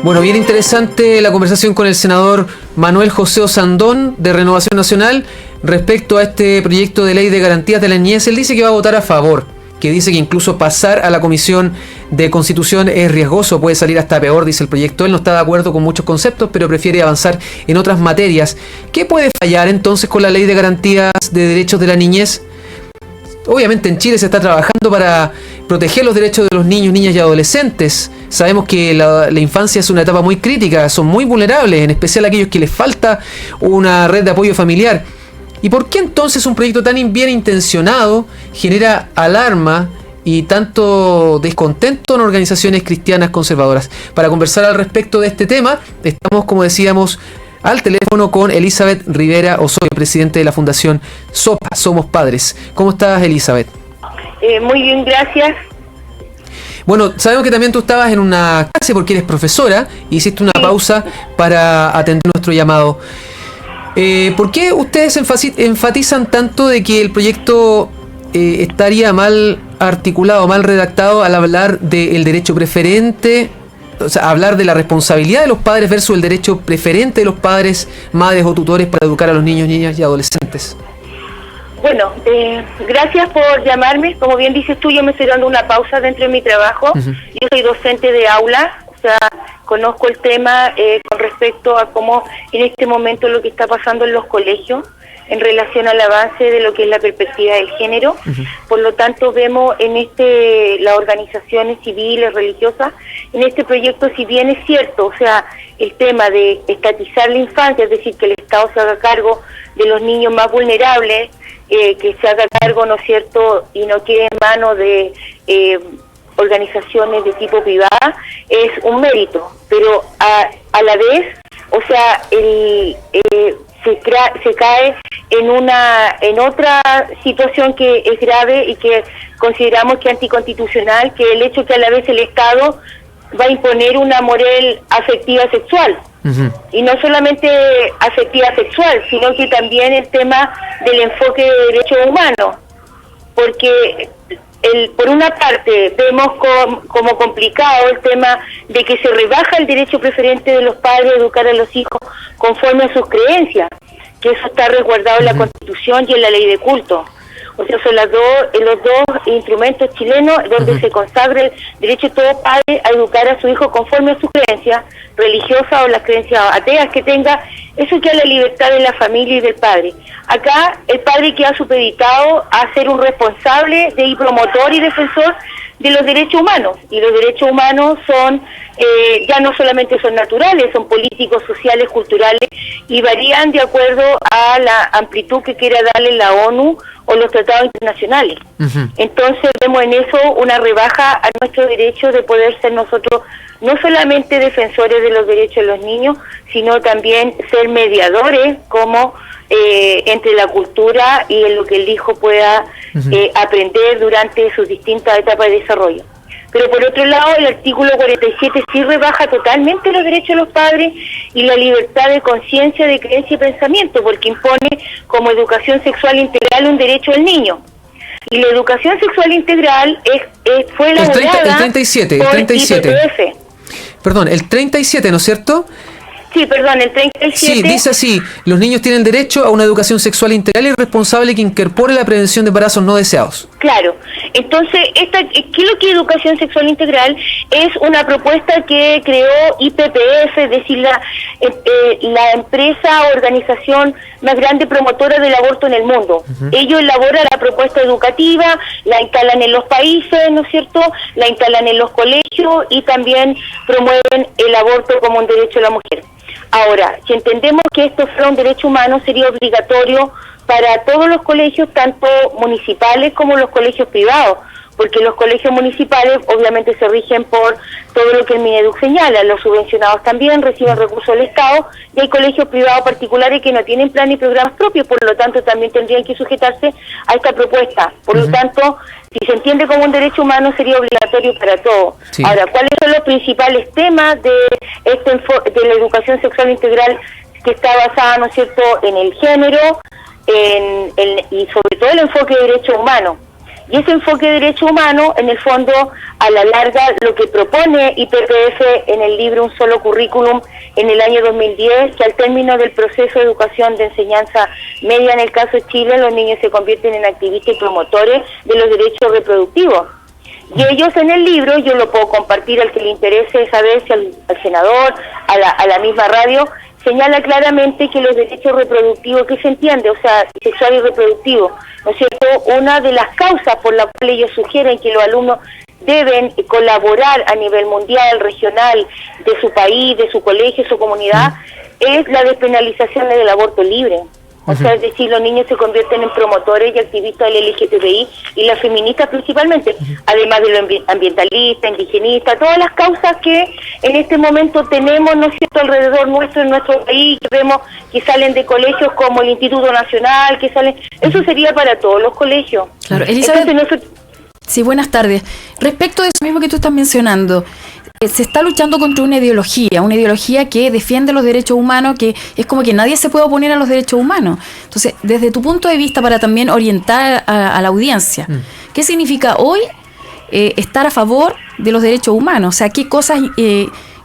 Bueno, bien interesante la conversación con el senador Manuel José Osandón de Renovación Nacional respecto a este proyecto de ley de garantías de la niñez. Él dice que va a votar a favor, que dice que incluso pasar a la Comisión de Constitución es riesgoso, puede salir hasta peor, dice el proyecto. Él no está de acuerdo con muchos conceptos, pero prefiere avanzar en otras materias. ¿Qué puede fallar entonces con la ley de garantías de derechos de la niñez? Obviamente en Chile se está trabajando para proteger los derechos de los niños, niñas y adolescentes. Sabemos que la infancia es una etapa muy crítica, son muy vulnerables, en especial aquellos que les falta una red de apoyo familiar. ¿Y por qué entonces un proyecto tan bien intencionado genera alarma y tanto descontento en organizaciones cristianas conservadoras? Para conversar al respecto de este tema, estamos, como decíamos, al teléfono con Elizabeth Rivera Osorio, presidente de la Fundación SOPA, Somos Padres. ¿Cómo estás, Elizabeth? Muy bien, gracias. Bueno, sabemos que también tú estabas en una clase porque eres profesora y hiciste una pausa para atender nuestro llamado. ¿Por qué ustedes enfatizan tanto de que el proyecto estaría mal articulado, mal redactado al hablar del derecho preferente? O sea, hablar de la responsabilidad de los padres versus el derecho preferente de los padres, madres o tutores para educar a los niños, niñas y adolescentes. Bueno, gracias por llamarme. Como bien dices tú, yo me estoy dando una pausa dentro de mi trabajo. Yo soy docente de aula, o sea, conozco el tema con respecto a cómo en este momento lo que está pasando en los colegios en relación al avance de lo que es la perspectiva del género. Por lo tanto, vemos en las organizaciones civiles, religiosas, en este proyecto, si bien es cierto, o sea, el tema de estatizar la infancia, es decir, que el Estado se haga cargo de los niños más vulnerables, que se haga cargo, ¿no es cierto?, y no quede en manos de organizaciones de tipo privada, es un mérito, pero a la vez, o sea, se cae en otra situación que es grave y que consideramos que es anticonstitucional, que el hecho que a la vez el Estado va a imponer una moral afectiva sexual. Y no solamente afectiva sexual, sino que también el tema del enfoque de derechos humanos, porque por una parte vemos como complicado el tema de que se rebaja el derecho preferente de los padres a educar a los hijos conforme a sus creencias, que eso está resguardado en la Constitución y en la ley de culto. O sea, son los dos instrumentos chilenos donde se consagra el derecho de todo padre a educar a su hijo conforme a sus creencias religiosas o las creencias ateas que tenga. Eso queda la libertad de la familia y del padre. Acá el padre queda supeditado a ser un responsable y promotor y defensor de los derechos humanos. Y los derechos humanos son, ya no solamente son naturales, son políticos, sociales, culturales, y varían de acuerdo a la amplitud que quiera darle la ONU o los tratados internacionales. Entonces vemos en eso una rebaja a nuestro derecho de poder ser nosotros no solamente defensores de los derechos de los niños, sino también ser mediadores como entre la cultura y en lo que el hijo pueda aprender durante sus distintas etapas de desarrollo. Pero por otro lado, el artículo 47 sí rebaja totalmente los derechos de los padres y la libertad de conciencia, de creencia y pensamiento, porque impone como educación sexual integral un derecho del niño. Y la educación sexual integral fue elaborada el 37. IPPF. Perdón, el 37, ¿no es cierto? Sí, perdón, el 37. Sí, dice así: los niños tienen derecho a una educación sexual integral y responsable que incorpore la prevención de embarazos no deseados. Claro. Entonces, ¿qué es lo que es educación sexual integral? Es una propuesta que creó IPPF, es decir, la empresa o organización más grande promotora del aborto en el mundo. Ellos elaboran la propuesta educativa, la instalan en los países, ¿no es cierto?, la instalan en los colegios y también promueven el aborto como un derecho de la mujer. Ahora, si entendemos que esto fuera un derecho humano, sería obligatorio para todos los colegios, tanto municipales como los colegios privados, porque los colegios municipales obviamente se rigen por todo lo que el Mineduc señala, los subvencionados también reciben recursos del Estado, y hay colegios privados particulares que no tienen plan ni programas propios, por lo tanto también tendrían que sujetarse a esta propuesta. Por lo tanto, si se entiende como un derecho humano, sería obligatorio para todos. Sí. Ahora, ¿cuáles son los principales temas de la educación sexual integral que está basada, ¿no es cierto?, en el género, y sobre todo el enfoque de derechos humanos? Y ese enfoque de derechos humanos, en el fondo, a la larga, lo que propone IPPF en el libro Un Solo Currículum en el año 2010, que al término del proceso de educación de enseñanza media en el caso de Chile, los niños se convierten en activistas y promotores de los derechos reproductivos. Y ellos en el libro, yo lo puedo compartir al que le interese saber, si al senador, a la misma radio, señala claramente que los derechos reproductivos, que se entiende, o sea, sexual y reproductivo, ¿no es cierto? Una de las causas por las cuales ellos sugieren que los alumnos deben colaborar a nivel mundial, regional, de su país, de su colegio, su comunidad, es la despenalización del aborto libre. O sea, es decir, los niños se convierten en promotores y activistas del LGTBI y las feministas principalmente, además de los ambientalistas, indigenistas, todas las causas que en este momento tenemos, ¿no es cierto?, alrededor nuestro, en nuestro país, que vemos que salen de colegios como el Instituto Nacional, que salen, eso sería para todos los colegios. Claro, Elizabeth, entonces, sí, buenas tardes. Respecto de eso mismo que tú estás mencionando, se está luchando contra una ideología que defiende los derechos humanos, que es como que nadie se puede oponer a los derechos humanos. Entonces, desde tu punto de vista, para también orientar a la audiencia, ¿qué significa hoy estar a favor de los derechos humanos? O sea, ¿qué cosas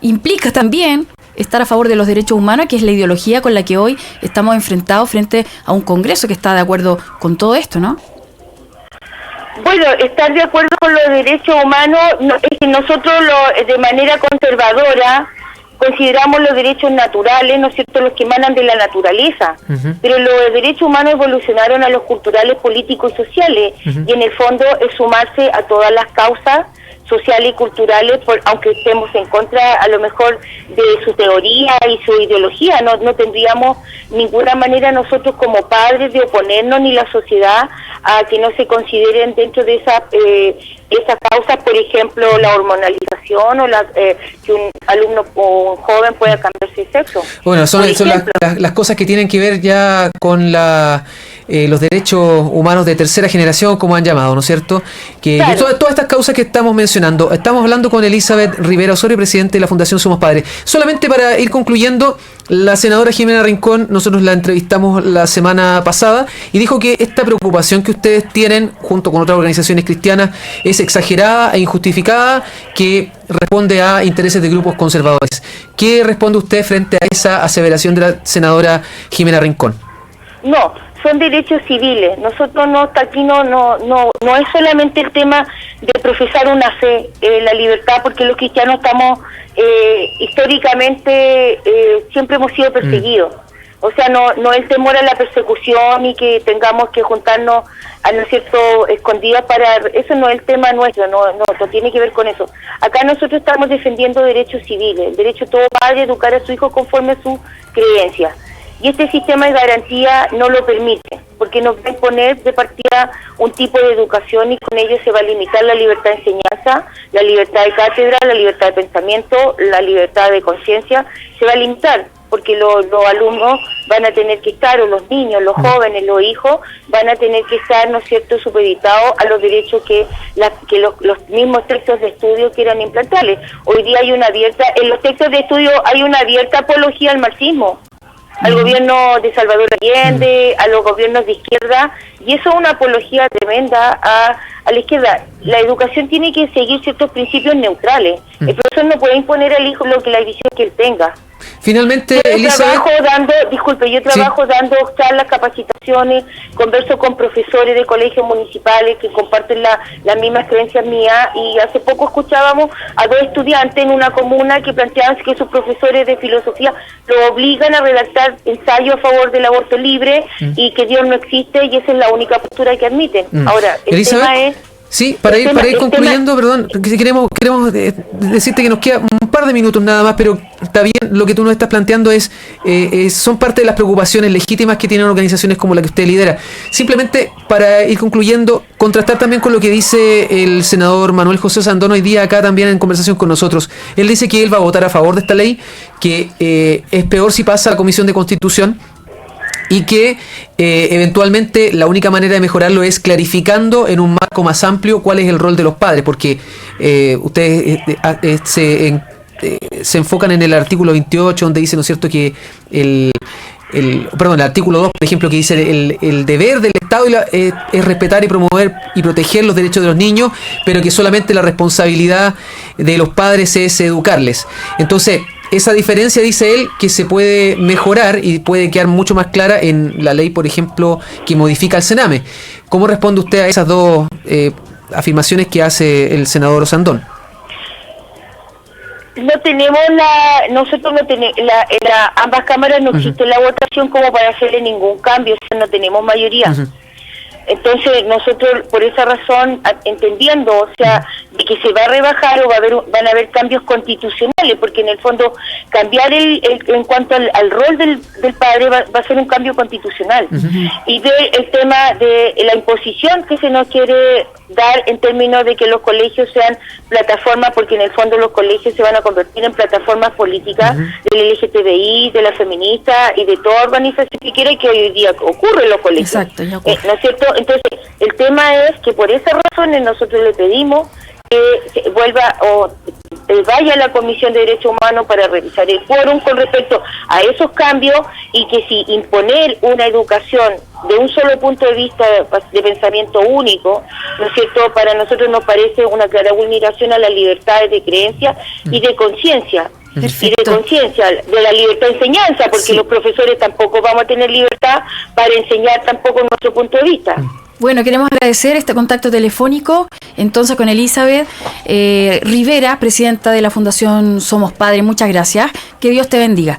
implica también estar a favor de los derechos humanos, que es la ideología con la que hoy estamos enfrentados frente a un Congreso que está de acuerdo con todo esto, ¿no? bueno, estar de acuerdo con los derechos humanos es que nosotros de manera conservadora consideramos los derechos naturales, ¿no es cierto?, los que emanan de la naturaleza, pero los derechos humanos evolucionaron a los culturales, políticos y sociales, y en el fondo es sumarse a todas las causas sociales y culturales, aunque estemos en contra a lo mejor de su teoría y su ideología, no tendríamos ninguna manera nosotros como padres de oponernos, ni la sociedad, a que no se consideren dentro de esas causas, por ejemplo, la hormonalización o que un alumno o un joven pueda cambiarse de sexo. Bueno, son las cosas que tienen que ver ya con los derechos humanos de tercera generación, como han llamado, ¿no es cierto? Que claro. Todas estas causas que estamos mencionando, estamos hablando con Elizabeth Rivera Osorio, presidente de la Fundación Somos Padres. Solamente para ir concluyendo, la senadora Jimena Rincón, nosotros la entrevistamos la semana pasada y dijo que esta preocupación que ustedes tienen junto con otras organizaciones cristianas es exagerada e injustificada, que responde a intereses de grupos conservadores. ¿Qué responde usted frente a esa aseveración de la senadora Jimena Rincón? No, son derechos civiles. Nosotros aquí no es solamente el tema de profesar una fe, la libertad, porque los cristianos estamos históricamente siempre hemos sido perseguidos. O sea, no el temor a la persecución y que tengamos que juntarnos a no es cierto escondidas para eso, no es el tema nuestro, no tiene que ver con eso. Acá nosotros estamos defendiendo derechos civiles, el derecho de todo padre a educar a su hijo conforme a sus creencias. Y este sistema de garantía no lo permite, porque nos va a imponer de partida un tipo de educación y con ello se va a limitar la libertad de enseñanza, la libertad de cátedra, la libertad de pensamiento, la libertad de conciencia, se va a limitar, porque los alumnos van a tener que estar, o los niños, los jóvenes, los hijos, van a tener que estar, ¿no es cierto?, supeditados a los derechos que los mismos textos de estudio quieran implantarles. Hoy día hay en los textos de estudio hay una abierta apología al marxismo, al gobierno de Salvador Allende, a los gobiernos de izquierda, y eso es una apología tremenda a la izquierda. La educación tiene que seguir ciertos principios neutrales. El profesor no puede imponer al hijo lo que la visión que él tenga. Finalmente, Elizabeth... yo trabajo dando charlas, capacitaciones, converso con profesores de colegios municipales que comparten las mismas creencias mías, y hace poco escuchábamos a 2 estudiantes en una comuna que planteaban que sus profesores de filosofía lo obligan a redactar ensayos a favor del aborto libre y que Dios no existe, y esa es la única postura que admiten. Ahora, el Elizabeth, tema es... Sí, para ir concluyendo, perdón, queremos decirte que nos queda un par de minutos nada más, pero está bien, lo que tú nos estás planteando son parte de las preocupaciones legítimas que tienen organizaciones como la que usted lidera. Simplemente para ir concluyendo, contrastar también con lo que dice el senador Manuel José Sandón hoy día acá también en conversación con nosotros. Él dice que él va a votar a favor de esta ley, que es peor si pasa a la Comisión de Constitución, y que eventualmente la única manera de mejorarlo es clarificando en un marco más amplio cuál es el rol de los padres, porque ustedes se enfocan en el artículo 28, donde dice, ¿no es cierto?, que el artículo 2, por ejemplo, que dice el deber del Estado es respetar y promover y proteger los derechos de los niños, pero que solamente la responsabilidad de los padres es educarles. Entonces, esa diferencia, dice él, que se puede mejorar y puede quedar mucho más clara en la ley, por ejemplo, que modifica el Sename. ¿Cómo responde usted a esas dos afirmaciones que hace el senador Osandón? Nosotros no tenemos, ambas cámaras no existe la votación como para hacerle ningún cambio, o sea, no tenemos mayoría. Entonces nosotros por esa razón, entendiendo, o sea, de que se va a rebajar o van a haber cambios constitucionales, porque en el fondo cambiar en cuanto al rol del padre va a ser un cambio constitucional. Y el tema de la imposición que se nos quiere dar en términos de que los colegios sean plataformas, porque en el fondo los colegios se van a convertir en plataformas políticas del LGTBI, de la feminista y de toda organización que quiera, y que hoy día ocurre en los colegios. Exacto, ya ocurre. ¿No es cierto? Entonces, el tema es que por esas razones nosotros le pedimos que vuelva o vaya a la Comisión de Derechos Humanos para revisar el quórum con respecto a esos cambios, y que si imponer una educación de un solo punto de vista de pensamiento único, ¿no es cierto?, para nosotros nos parece una clara vulneración a las libertades de creencia y de conciencia. Perfecto. Y de conciencia, de la libertad de enseñanza, porque los profesores tampoco vamos a tener libertad para enseñar tampoco nuestro punto de vista. Bueno, queremos agradecer este contacto telefónico entonces con Elizabeth Rivera, presidenta de la Fundación Somos Padres. Muchas gracias. Que Dios te bendiga.